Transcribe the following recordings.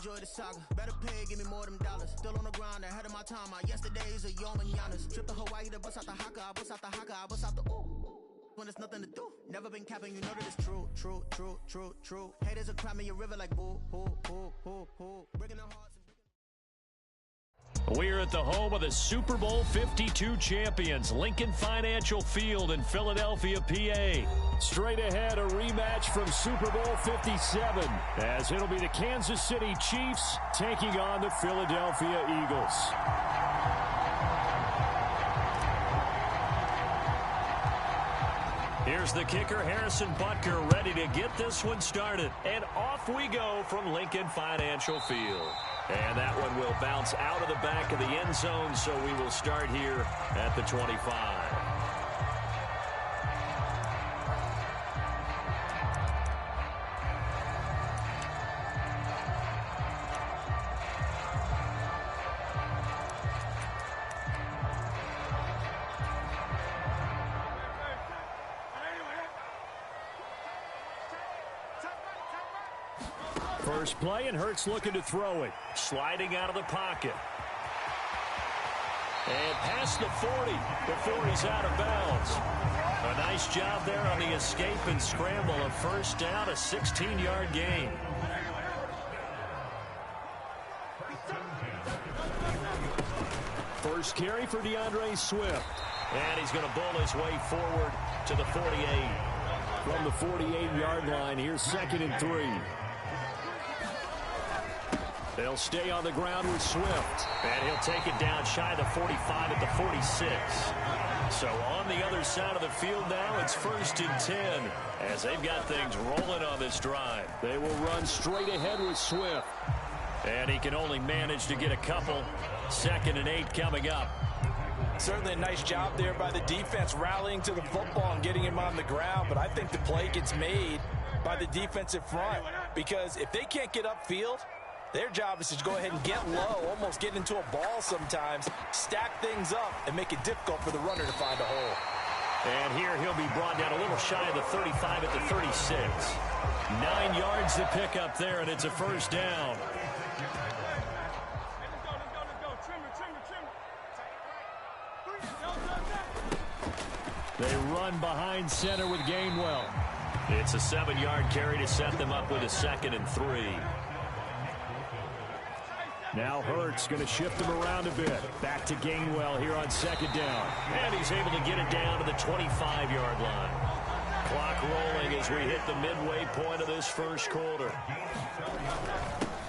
enjoy the saga. Better pay, give me more them dollars. Still on the grind, ahead of my time. My yesterdays are your mananas. Trip to Hawaii to bust out the haka. I bust out the haka. I bust out the ooh. When there's nothing to do. Never been capping, you know that it's true, true, true, true, true. Haters are crying your river like boo, boo, boo, boo, boo. Breaking their hearts. We're at the home of the Super Bowl 52 champions, Lincoln Financial Field in Philadelphia, PA. Straight ahead, a rematch from Super Bowl 57, as it'll be the Kansas City Chiefs taking on the Philadelphia Eagles. Here's the kicker, Harrison Butker, ready to get this one started. And off we go from Lincoln Financial Field. And that one will bounce out of the back of the end zone, so we will start here at the 25. First play, and Hurts looking to throw it. Sliding out of the pocket. And past the 40 before he's out of bounds. A nice job there on the escape and scramble. A first down, a 16-yard gain. First carry for DeAndre Swift. And he's going to bull his way forward to the 48. From the 48-yard line, here's 2nd and 3. They'll stay on the ground with Swift. And he'll take it down shy of the 45 at the 46. So on the other side of the field now, it's 1st and 10 as they've got things rolling on this drive. They will run straight ahead with Swift. And he can only manage to get a couple. 2nd and 8 coming up. Certainly a nice job there by the defense rallying to the football and getting him on the ground. But I think the play gets made by the defensive front. Because if they can't get upfield, their job is to go ahead and get low, almost get into a ball sometimes, stack things up, and make it difficult for the runner to find a hole. And here he'll be brought down a little shy of the 35 at the 36. 9 yards to pick up there, and it's a first down. They run behind center with Gainwell. It's a 7-yard carry to set them up with a 2nd and 3. Now Hurts going to shift him around a bit. Back to Gainwell here on 2nd down. And he's able to get it down to the 25-yard line. Clock rolling as we hit the midway point of this first quarter.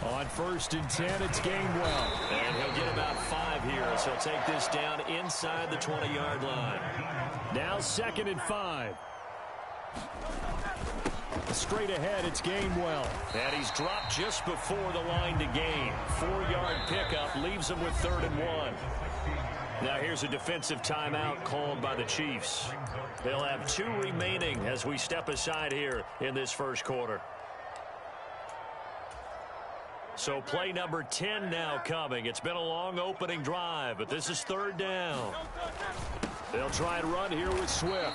On 1st and 10, it's Gainwell. And he'll get about 5 here as he'll take this down inside the 20-yard line. Now 2nd and 5. Straight ahead, it's Gainwell. And he's dropped just before the line to gain. 4-yard pickup leaves him with 3rd and 1. Now here's a defensive timeout called by the Chiefs. They'll have 2 remaining as we step aside here in this first quarter. So play number 10 now coming. It's been a long opening drive, but this is 3rd down. They'll try and run here with Swift.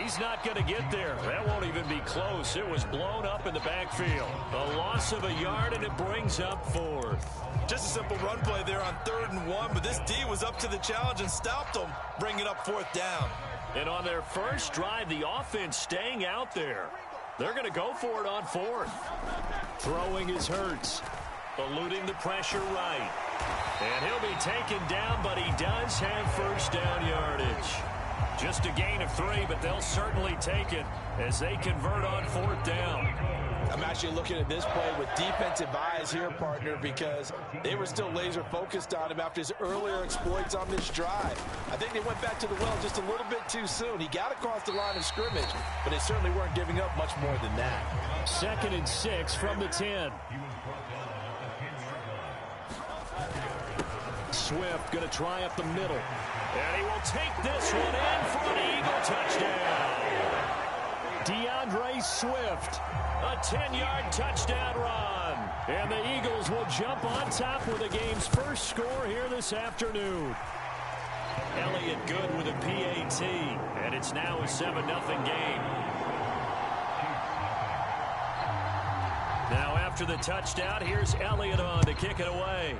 He's not going to get there. That won't even be close. It was blown up in the backfield. A loss of a yard, and it brings up 4th. Just a simple run play there on 3rd and 1, but this D was up to the challenge and stopped them, bringing up 4th down. And on their first drive, the offense staying out there. They're going to go for it on 4th. Throwing is Hurts. Eluding the pressure right. And he'll be taken down, but he does have first down yardage. Just a gain of 3, but they'll certainly take it as they convert on 4th down. I'm actually looking at this play with defensive eyes here, partner, because they were still laser focused on him after his earlier exploits on this drive. I think they went back to the well just a little bit too soon. He got across the line of scrimmage, but they certainly weren't giving up much more than that. 2nd and 6 from the 10. Swift going to try up the middle. And he will take this one in for an Eagle touchdown. DeAndre Swift, a 10-yard touchdown run. And the Eagles will jump on top with the game's first score here this afternoon. Elliott good with a PAT. And it's now a 7-0 game. Now after the touchdown. Here's Elliott on to kick it away.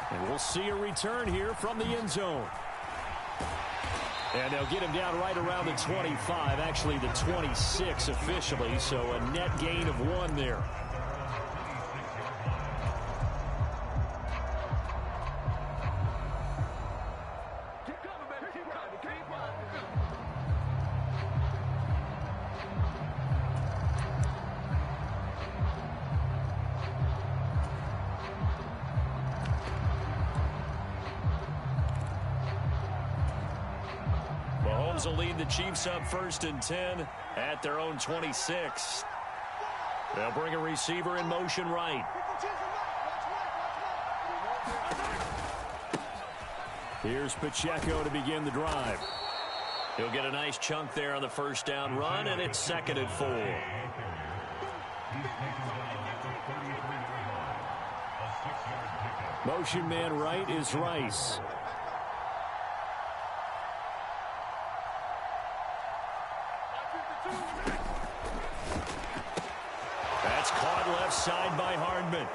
And we'll see a return here from the end zone. And they'll get him down right around the 25, actually the 26 officially, so a net gain of 1 there. Mahomes will lead the Chiefs up 1st and 10 at their own 26. They'll bring a receiver in motion right. Here's Pacheco to begin the drive. He'll get a nice chunk there on the first down run, and it's 2nd and 4. Motion man right is Rice. That's caught left side by Hardman.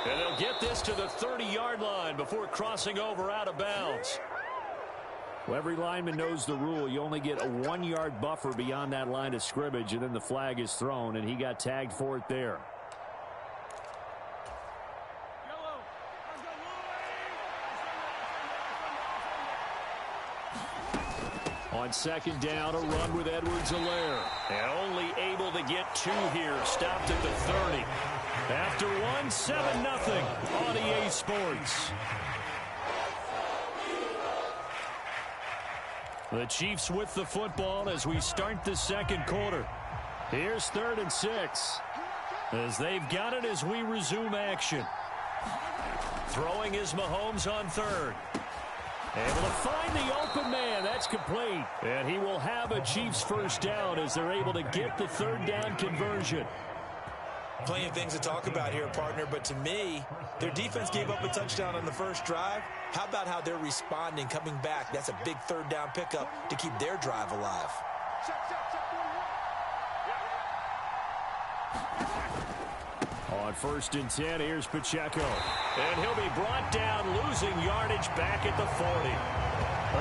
And they'll get this to the 30-yard line before crossing over out of bounds. Well, every lineman knows the rule. You only get a 1-yard buffer beyond that line of scrimmage, and then the flag is thrown, and he got tagged for it there. On 2nd down, a run with Edwards-Helaire. And only able to get 2 here. Stopped at the 30. After 1, 7-0 on EA Sports. The Chiefs with the football as we start the 2nd quarter. Here's 3rd and 6. As they've got it as we resume action. Throwing is Mahomes on 3rd. Able to find the open man. That's complete. And he will have a Chiefs first down as they're able to get the 3rd down conversion. Plenty of things to talk about here, partner, but to me, their defense gave up a touchdown on the first drive. How about how they're responding, coming back? That's a big 3rd down pickup to keep their drive alive. On 1st and 10, here's Pacheco. And he'll be brought down, losing yardage back at the 40.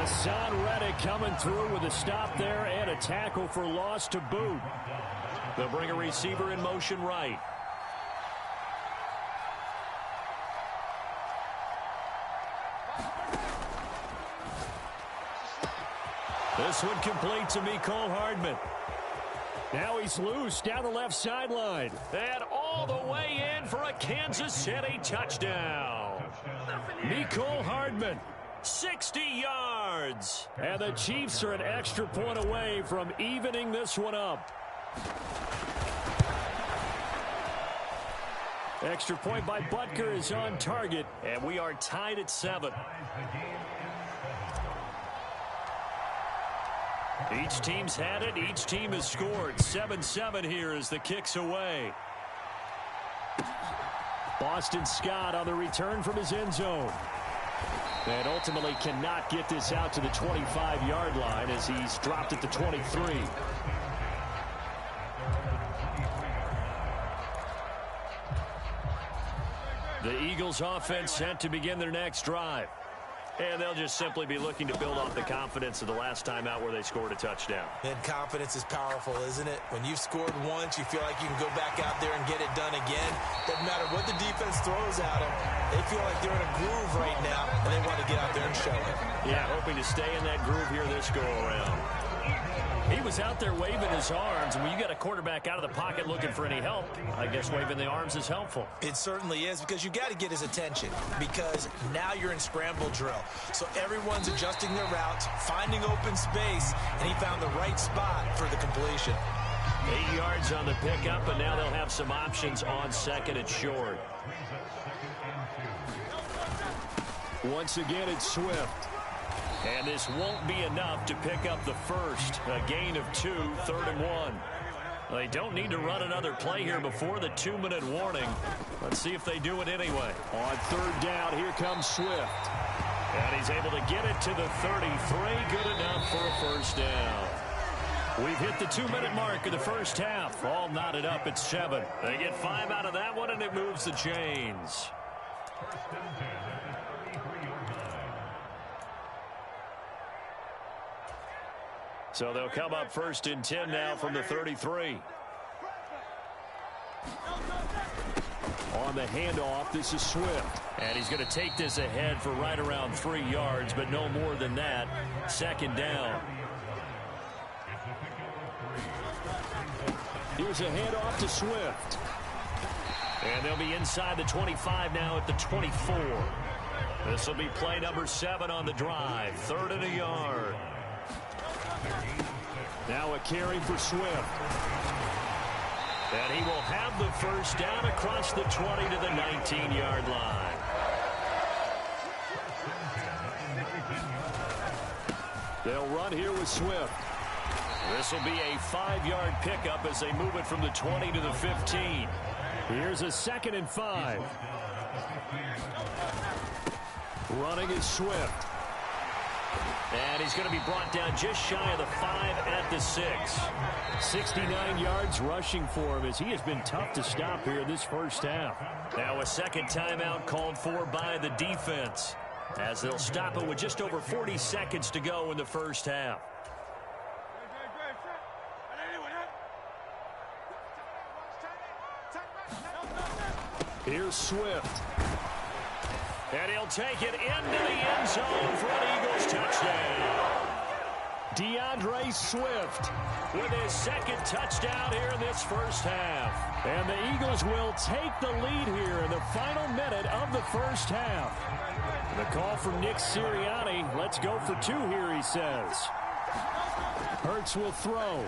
Hassan Reddick coming through with a stop there and a tackle for loss to boot. They'll bring a receiver in motion right. This one complete to Mecole Hardman. Now he's loose down the left sideline. And all the way in for a Kansas City touchdown. Mecole Hardman, 60 yards. And the Chiefs are an extra point away from evening this one up. Extra point by Butker is on target, and we are tied at 7. Each team's had it. Each team has scored. 7-7 here as the kick's away. Boston Scott on the return from his end zone. And ultimately cannot get this out to the 25-yard line as he's dropped at the 23. The Eagles offense set to begin their next drive. And they'll just simply be looking to build off the confidence of the last time out where they scored a touchdown. And confidence is powerful, isn't it? When you've scored once, you feel like you can go back out there and get it done again. Doesn't matter what the defense throws at them. They feel like they're in a groove right now, and they want to get out there and show it. Yeah, hoping to stay in that groove here this go-around. He was out there waving his arms, and when you got a quarterback out of the pocket looking for any help, I guess waving the arms is helpful. It certainly is, because you got to get his attention, because now you're in scramble drill. So everyone's adjusting their routes, finding open space, and he found the right spot for the completion. 8 yards on the pickup, and now they'll have some options on 2nd and short. Once again, it's Swift. And this won't be enough to pick up the first. A gain of 2, 3rd and 1. They don't need to run another play here before the 2-minute warning. Let's see if they do it anyway. On 3rd down, here comes Swift. And he's able to get it to the 33. Good enough for a first down. We've hit the 2-minute mark of the first half. All knotted up at 7. They get 5 out of that one, and it moves the chains. So they'll come up 1st and 10 now from the 33. On the handoff, this is Swift. And he's going to take this ahead for right around 3 yards, but no more than that. 2nd down. Here's a handoff to Swift. And they'll be inside the 25 now at the 24. This will be play number 7 on the drive. 3rd and a yard. Now a carry for Swift. And he will have the first down across the 20 to the 19-yard line. They'll run here with Swift. This will be a 5-yard pickup as they move it from the 20 to the 15. Here's a 2nd and 5. Running is Swift. And he's going to be brought down just shy of the 5 at the 6. 69 yards rushing for him as he has been tough to stop here this first half. Now a 2nd timeout called for by the defense as they'll stop it with just over 40 seconds to go in the first half. Here's Swift. And he'll take it into the end zone for an Eagles touchdown. DeAndre Swift with his 2nd touchdown here in this first half. And the Eagles will take the lead here in the final minute of the first half. The call from Nick Sirianni. Let's go for 2 here, he says. Hurts will throw.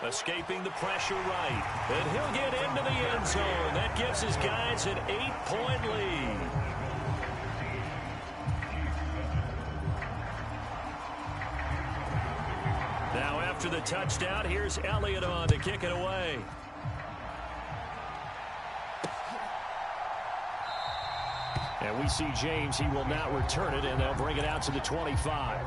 Escaping the pressure right. And he'll get into the end zone. That gives his guys an 8-point lead. Now after the touchdown, here's Elliott on to kick it away. And we see James. He will not return it, and they'll bring it out to the 25.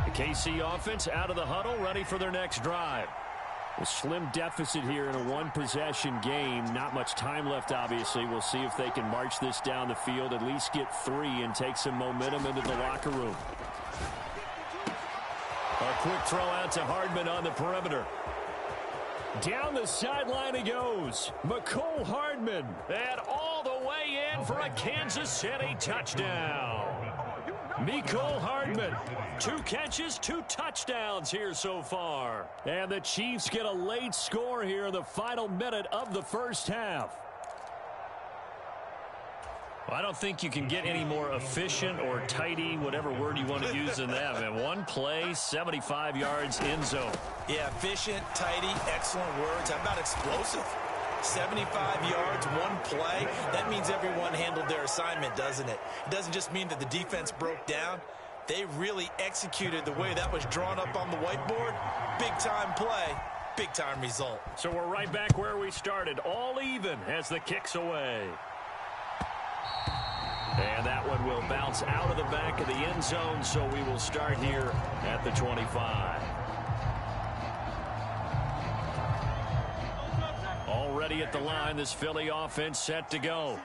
The KC offense out of the huddle, ready for their next drive. A slim deficit here in a 1-possession game. Not much time left, obviously. We'll see if they can march this down the field, at least get 3 and take some momentum into the locker room. A quick throw out to Hardman on the perimeter. Down the sideline he goes. Mecole Hardman. And all the way in for a Kansas City touchdown. Mecole Hardman. 2 catches, 2 touchdowns here so far. And the Chiefs get a late score here in the final minute of the first half. Well, I don't think you can get any more efficient or tidy, whatever word you want to use in that. Man, 1 play, 75 yards, end zone. Yeah, efficient, tidy, excellent words. How about explosive? 75 yards, 1 play. That means everyone handled their assignment, doesn't it? It doesn't just mean that the defense broke down. They really executed the way that was drawn up on the whiteboard. Big-time play, big-time result. So we're right back where we started, all even as the kick's away. And that one will bounce out of the back of the end zone, so we will start here at the 25. Already at the line, this Philly offense set to go.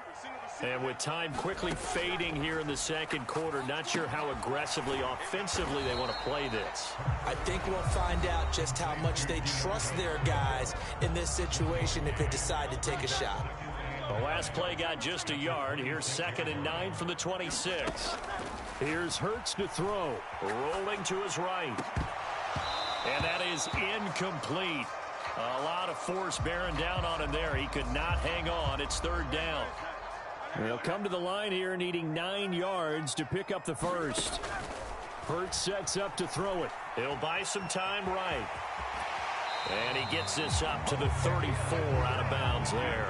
And with time quickly fading here in the second quarter, not sure how aggressively, offensively they want to play this. I think we'll find out just how much they trust their guys in this situation if they decide to take a shot. The last play got just a yard. Here's 2nd and 9 from the 26. Here's Hurts to throw. Rolling to his right. And that is incomplete. A lot of force bearing down on him there. He could not hang on. It's 3rd down. They'll come to the line here needing 9 yards to pick up the first. Hurts sets up to throw it. He'll buy some time right. And he gets this up to the 34 out of bounds there.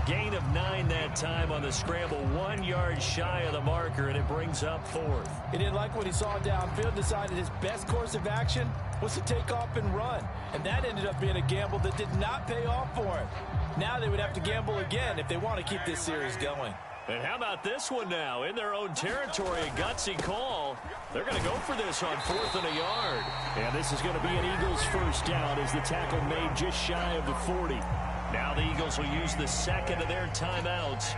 Gain of 9 that time on the scramble, 1 yard shy of the marker, and it brings up 4th. He didn't like what he saw downfield, decided his best course of action was to take off and run. And that ended up being a gamble that did not pay off for him. Now they would have to gamble again if they want to keep this series going. And how about this one now? In their own territory, a gutsy call. They're going to go for this on 4th and a yard. And this is going to be an Eagles first down as the tackle made just shy of the 40. Now the Eagles will use the second of their timeouts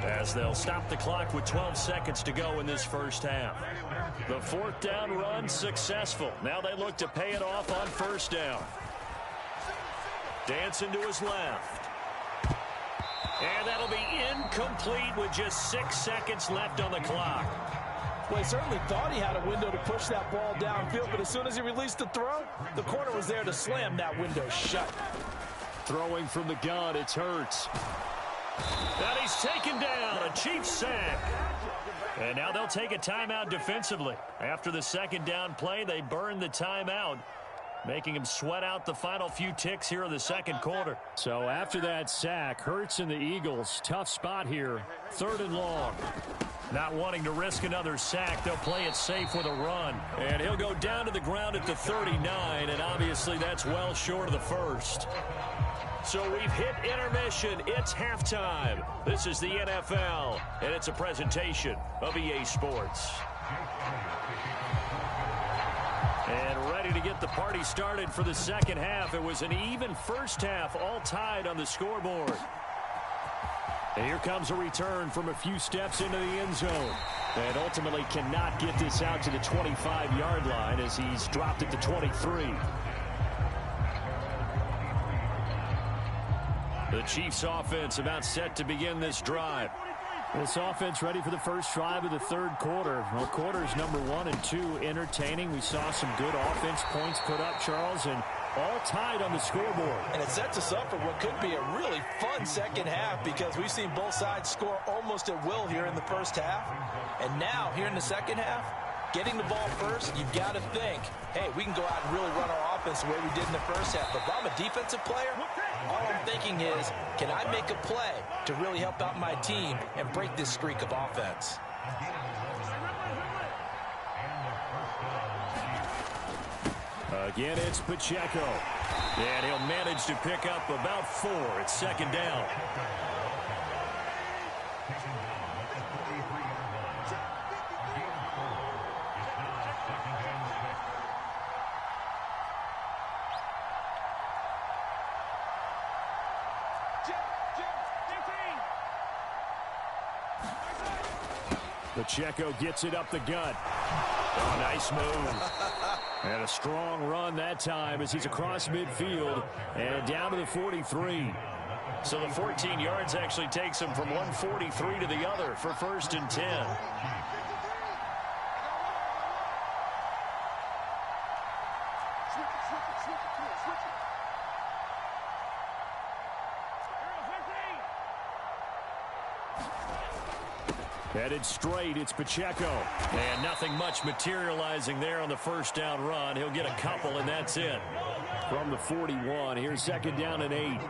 as they'll stop the clock with 12 seconds to go in this first half. The 4th down run successful. Now they look to pay it off on 1st down. Dancing to his left. And that'll be incomplete with just 6 seconds left on the clock. Well, he certainly thought he had a window to push that ball downfield, but as soon as he released the throw, the corner was there to slam that window shut. Throwing from the gun, it's Hurts. And he's taken down, a Chiefs sack. And now they'll take a timeout defensively. After the second down play, they burn the timeout, making him sweat out the final few ticks here in the second quarter. So after that sack, Hurts and the Eagles, tough spot here, 3rd and long. Not wanting to risk another sack, they'll play it safe with a run. And he'll go down to the ground at the 39, and obviously that's well short of the first. So we've hit intermission. It's halftime. This is the NFL, and it's a presentation of EA Sports. And ready to get the party started for the second half. It was an even first half, all tied on the scoreboard. And here comes a return from a few steps into the end zone. And ultimately cannot get this out to the 25-yard line as he's dropped at the 23. The Chiefs offense about set to begin this drive. This offense ready for the first drive of the third quarter. Well, quarters number 1 and 2 entertaining. We saw some good offense points put up, Charles, and all tied on the scoreboard. And it sets us up for what could be a really fun second half because we've seen both sides score almost at will here in the first half. And now, here in the second half, getting the ball first, you've got to think, hey, we can go out and really run our offense the way we did in the first half. But if I'm a defensive player, all I'm thinking is, can I make a play to really help out my team and break this streak of offense? Again, it's Pacheco. And he'll manage to pick up about 4. It's second down. Pacheco gets it up the gut. Oh, nice move. And a strong run that time as he's across midfield and down to the 43. So the 14 yards actually takes him from 143 to the other for 1st and 10. Headed straight, it's Pacheco. And nothing much materializing there on the first down run. He'll get a couple, and that's it. From the 41, here's second down and 8.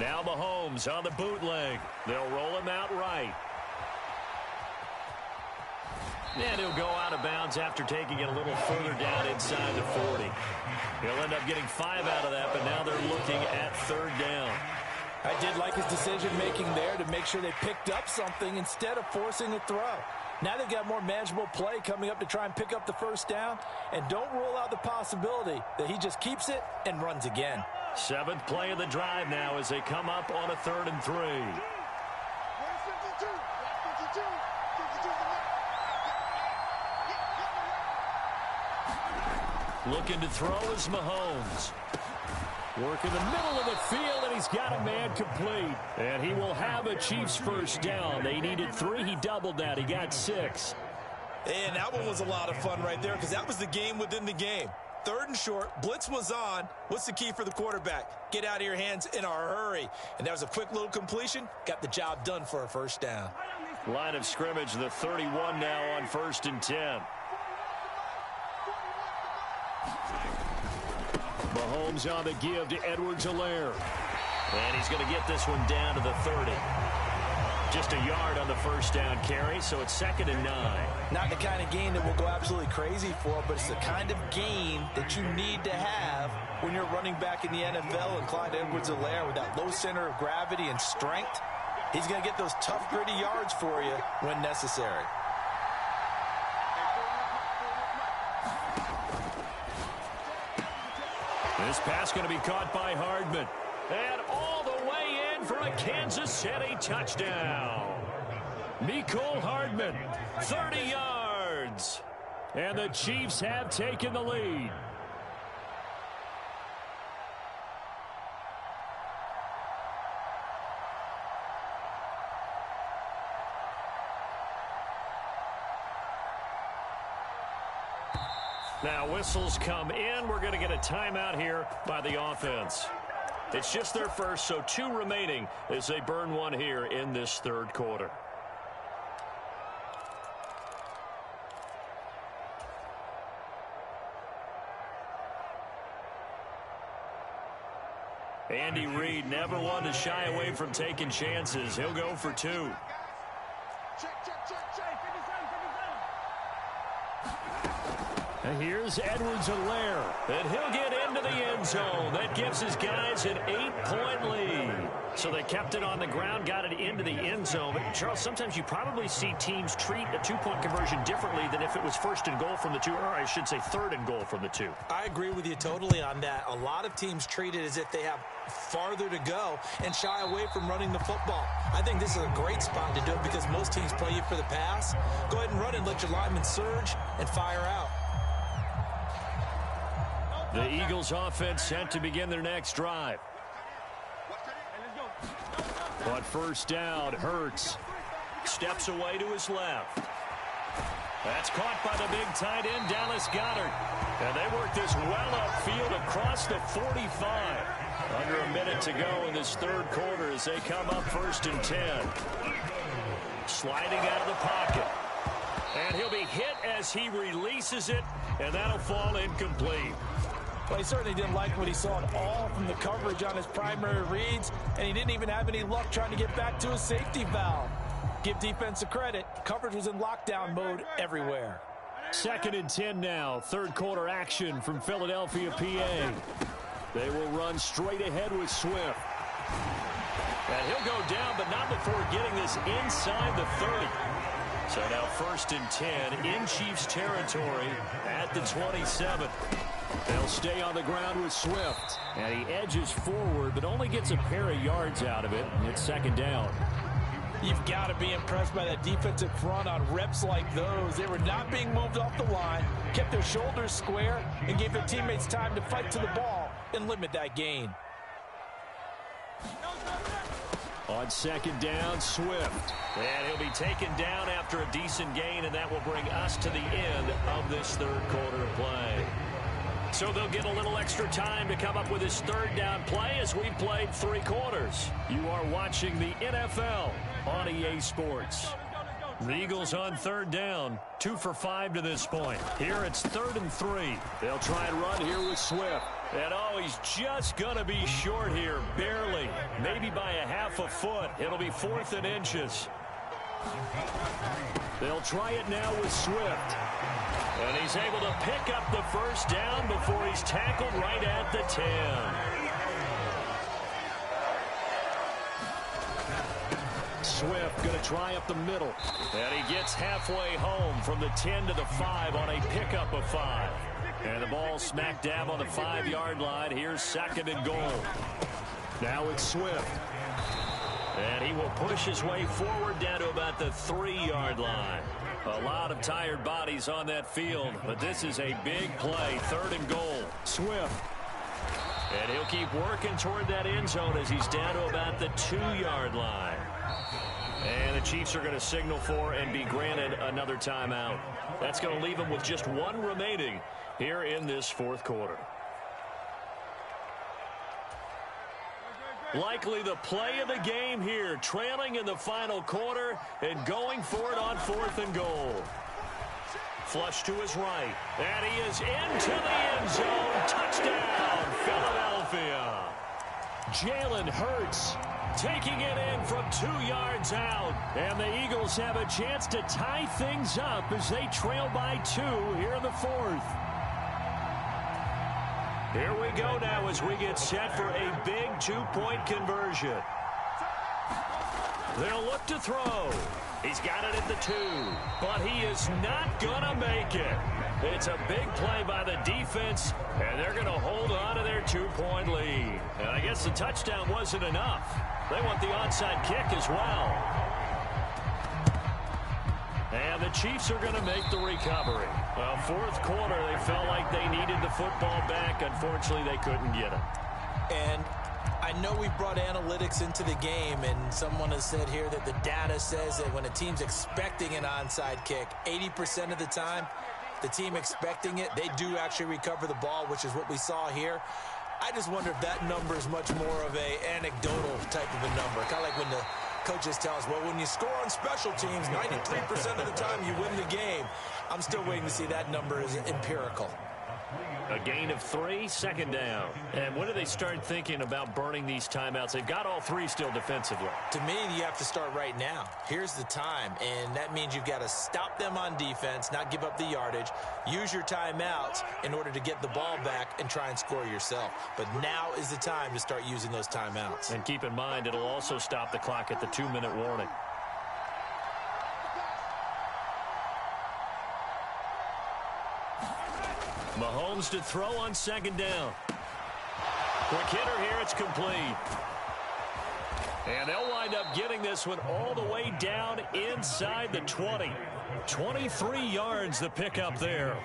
Now Mahomes on the bootleg. They'll roll him out right. And he'll go out of bounds after taking it a little further down inside the 40. He'll end up getting 5 out of that, but now they're looking at 3rd down. I did like his decision-making there to make sure they picked up something instead of forcing a throw. Now they've got more manageable play coming up to try and pick up the first down, and don't rule out the possibility that he just keeps it and runs again. 7th play of the drive now as they come up on a 3rd and 3. Looking to throw is Mahomes. Work in the middle of the field, and he's got a man complete. And he will have a Chiefs first down. They needed 3. He doubled that. He got 6. And that one was a lot of fun right there because that was the game within the game. 3rd and short. Blitz was on. What's the key for the quarterback? Get out of your hands in a hurry. And that was a quick little completion. Got the job done for a first down. Line of scrimmage, the 31 now on 1st and 10. Mahomes on the give to Edwards-Helaire. And he's going to get this one down to the 30. Just a yard on the first down carry, so it's 2nd and 9. Not the kind of gain that we'll go absolutely crazy for, but it's the kind of gain that you need to have when you're running back in the NFL. And Clyde Edwards-Helaire, with that low center of gravity and strength, he's going to get those tough, gritty yards for you when necessary. This pass going to be caught by Hardman. And all the way in for a Kansas City touchdown. Mecole Hardman, 30 yards. And the Chiefs have taken the lead. Now whistles come in. We're going to get a timeout here by the offense. It's just their first, so 2 remaining as they burn one here in this third quarter. Andy Reid never one to shy away from taking chances. He'll go for 2. And here's Edwards-Helaire, and he'll get into the end zone. That gives his guys an 8-point lead. So they kept it on the ground, got it into the end zone. But Charles, sometimes you probably see teams treat a 2-point conversion differently than if it was 1st and goal from the 2, or I should say 3rd and goal from the 2. I agree with you totally on that. A lot of teams treat it as if they have farther to go and shy away from running the football. I think this is a great spot to do it because most teams play you for the pass. Go ahead and run and let your linemen surge and fire out. The Eagles offense set to begin their next drive. But first down, Hurts steps away to his left. That's caught by the big tight end, Dallas Goedert. And they work this well upfield across the 45. Under a minute to go in this third quarter as they come up 1st and 10. Sliding out of the pocket. And he'll be hit as he releases it, and that'll fall incomplete. Well, he certainly didn't like what he saw at all from the coverage on his primary reads, and he didn't even have any luck trying to get back to his safety valve. Give defense a credit. Coverage was in lockdown mode everywhere. 2nd and 10 now. Third quarter action from Philadelphia, PA. They will run straight ahead with Swift. And he'll go down, but not before getting this inside the 30. So now 1st and 10 in Chiefs territory at the 27. They'll stay on the ground with Swift. And he edges forward, but only gets a pair of yards out of it. And it's 2nd down. You've got to be impressed by that defensive front on reps like those. They were not being moved off the line, kept their shoulders square, and gave their teammates time to fight to the ball and limit that gain. On 2nd down, Swift. And he'll be taken down after a decent gain, and that will bring us to the end of this third quarter of play. So they'll get a little extra time to come up with his 3rd down play as we've played 3 quarters. You are watching the NFL on EA Sports. The Eagles on 3rd down, 2 for 5 to this point. Here it's 3rd and 3. They'll try and run here with Swift. And oh, he's just going to be short here, barely. Maybe by a half a foot. It'll be 4th and inches. They'll try it now with Swift. And he's able to pick up the 1st down before he's tackled right at the 10. Swift going to try up the middle. And he gets halfway home from the 10 to the 5 on a pickup of 5. And the ball smack dab on the 5-yard line. Here's 2nd and goal. Now it's Swift. And he will push his way forward down to about the 3-yard line. A lot of tired bodies on that field, but this is a big play. 3rd and goal. Swift. And he'll keep working toward that end zone as he's down to about the 2-yard line. And the Chiefs are going to signal for and be granted another timeout. That's going to leave them with just 1 remaining here in this 4th quarter. Likely the play of the game here, trailing in the final quarter and going for it on 4th and goal. Flush to his right, and he is into the end zone. Touchdown, Philadelphia. Jalen Hurts taking it in from 2 yards out. And the Eagles have a chance to tie things up as they trail by 2 here in the 4th. Here we go now as we get set for a big 2-point conversion. They'll look to throw. He's got it at the 2, but he is not going to make it. It's a big play by the defense, and they're going to hold on to their 2-point lead. And I guess the touchdown wasn't enough. They want the onside kick as well. And the Chiefs are going to make the recovery. Well, 4th quarter, they felt like they needed the football back. Unfortunately, they couldn't get it. And I know we brought analytics into the game, and someone has said here that the data says that when a team's expecting an onside kick, 80% of the time, the team expecting it, they do actually recover the ball, which is what we saw here. I just wonder if that number is much more of a anecdotal type of a number. Kind of like when the coaches tell us, well, when you score on special teams, 93% of the time you win the game. I'm still waiting to see that number is empirical. A gain of 3, 2nd down. And when do they start thinking about burning these timeouts? They've got all 3 still defensively. To me, you have to start right now. Here's the time, and that means you've got to stop them on defense, not give up the yardage, use your timeouts in order to get the ball back and try and score yourself. But now is the time to start using those timeouts. And keep in mind, it'll also stop the clock at the 2-minute warning. Mahomes to throw on 2nd down. Quick hitter here, it's complete. And they'll wind up getting this one all the way down inside the 20. 23 yards the pickup there.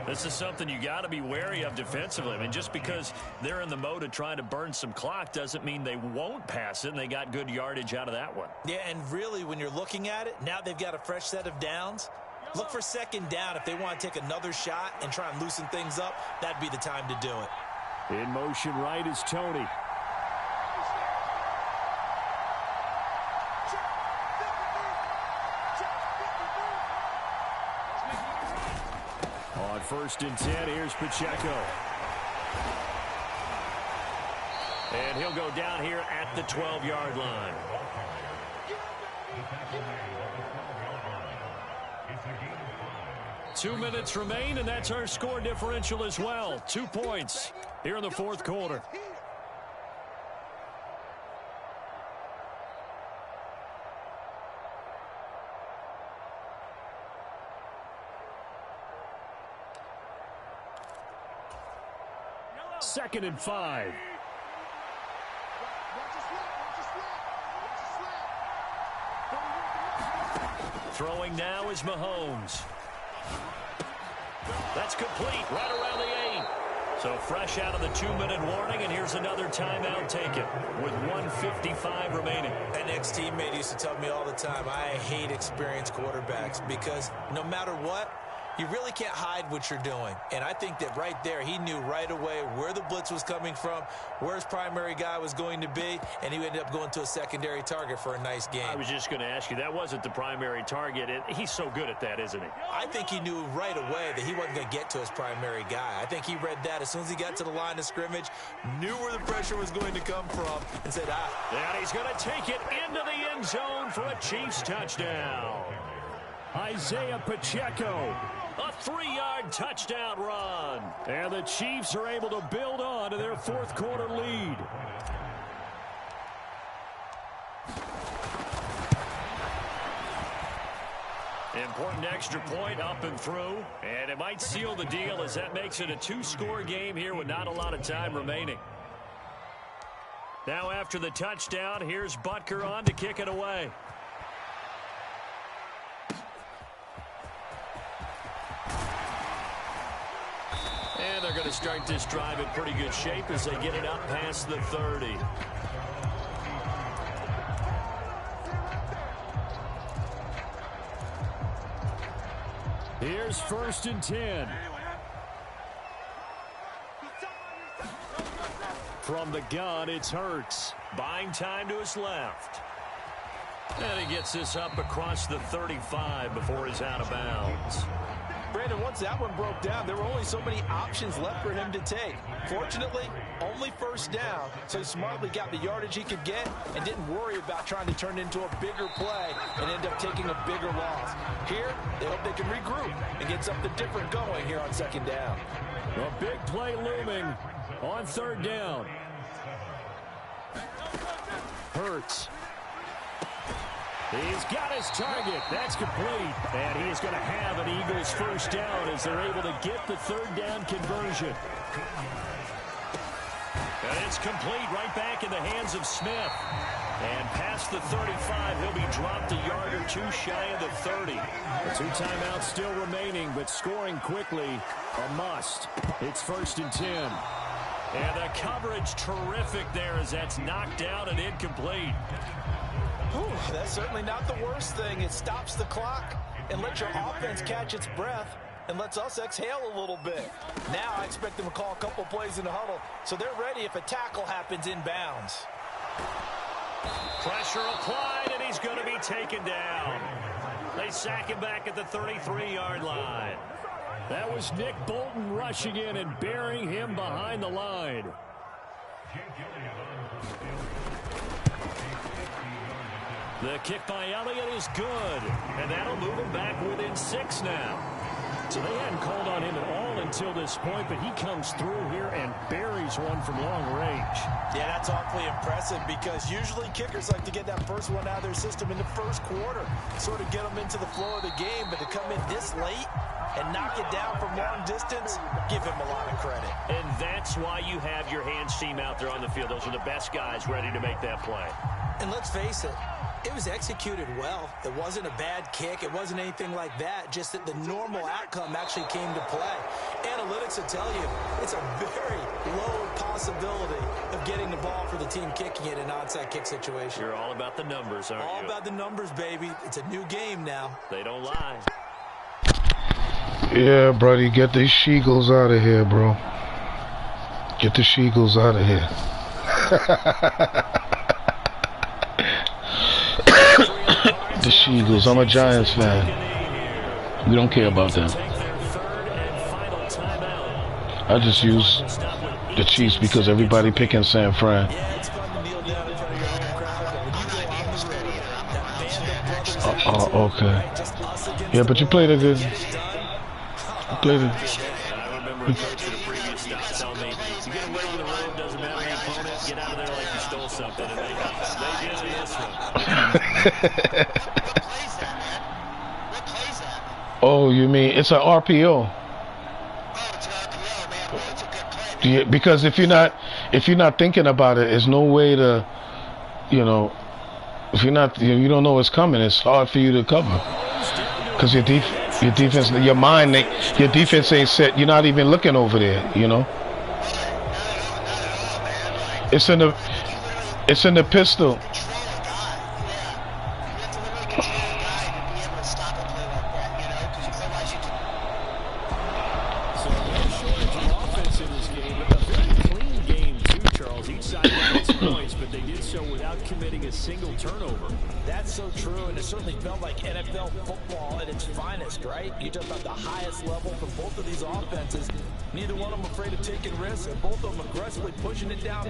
This is something you got to be wary of defensively. I mean, just because they're in the mode of trying to burn some clock doesn't mean they won't pass it, and they got good yardage out of that one. Yeah, and really, when you're looking at it, now they've got a fresh set of downs. Look for 2nd down. If they want to take another shot and try and loosen things up, that'd be the time to do it. In motion right is Tony. On 1st and 10, here's Pacheco. And he'll go down here at the 12-yard line. 2 minutes remain, and that's our score differential as well. 2 points here in the 4th quarter. Second and 5. Throwing now is Mahomes. That's complete right around the 8. So fresh out of the 2-minute warning, and here's another timeout taken with 1:55 remaining. An ex-teammate used to tell me all the time, I hate experienced quarterbacks because no matter what, you really can't hide what you're doing. And I think that right there, he knew right away where the blitz was coming from, where his primary guy was going to be, and he ended up going to a secondary target for a nice game. I was just going to ask you, that wasn't the primary target. He's so good at that, isn't he? I think he knew right away that he wasn't going to get to his primary guy. I think he read that as soon as he got to the line of scrimmage, knew where the pressure was going to come from, and said, And he's going to take it into the end zone for a Chiefs touchdown. Isaiah Pacheco. A 3-yard touchdown run. And the Chiefs are able to build on to their 4th quarter lead. Important extra point up and through. And it might seal the deal as that makes it a 2-score game here with not a lot of time remaining. Now after the touchdown, here's Butker on to kick it away. And they're going to start this drive in pretty good shape as they get it up past the 30. Here's 1st and 10. From the gun, it's Hurts. Buying time to his left. And he gets this up across the 35 before he's out of bounds. Brandon, once that one broke down, there were only so many options left for him to take. Fortunately, only first down, so he smartly got the yardage he could get and didn't worry about trying to turn it into a bigger play and end up taking a bigger loss. Here, they hope they can regroup and get something different going here on second down. A big play looming on third down. Hurts. He's got his target. That's complete. And he is going to have an Eagles first down as they're able to get the third down conversion. And it's complete right back in the hands of Smith. And past the 35, he'll be dropped a yard or two shy of the 30. The 2 timeouts still remaining, but scoring quickly, a must. It's 1st and 10. And the coverage terrific there as that's knocked down and incomplete. Whew, that's certainly not the worst thing. It stops the clock and lets your offense catch its breath and lets us exhale a little bit. Now I expect them to call a couple plays in the huddle so they're ready if a tackle happens inbounds. Pressure applied, and he's going to be taken down. They sack him back at the 33-yard line. That was Nick Bolton rushing in and burying him behind the line. The kick by Elliott is good, and that'll move him back within 6 now. So they hadn't called on him at all until this point, but he comes through here and buries one from long range. Yeah, that's awfully impressive because usually kickers like to get that first one out of their system in the first quarter, sort of get them into the flow of the game, but to come in this late and knock it down from long distance, give him a lot of credit. And that's why you have your hands team out there on the field. Those are the best guys ready to make that play. And let's face it, it was executed well. It wasn't a bad kick. It wasn't anything like that. Just that the normal outcome actually came to play. Analytics will tell you it's a very low possibility of getting the ball for the team kicking it in an onside kick situation. You're all about the numbers, aren't you? All about the numbers, baby. It's a new game now. They don't lie. Yeah, buddy, get the She-Eagles out of here, bro. Get the She-Eagles out of here. The She-Eagles. I'm a Giants fan. We don't care about them. I just use the Chiefs because everybody picking San Fran. Okay. Yeah, but you played a good. You played it. I remember a coach in a previous stop telling me, you get away with the road, doesn't matter the opponent, get out of there like you stole something. And they did this one. What plays that? Oh, you mean it's an RPO? Oh, it's an RPO, man. Well, it's a good play. Yeah, because if you're not thinking about it, there's no way to, you know, if you're not, you don't know what's coming. It's hard for you to cover because your defense, your mind, your defense ain't set. You're not even looking over there, you know. It's in the pistol. That's so true, and it certainly felt like NFL football at its finest, right? You just at the highest level from both of these offenses. Neither one of them afraid of taking risks, and both of them aggressively pushing it down.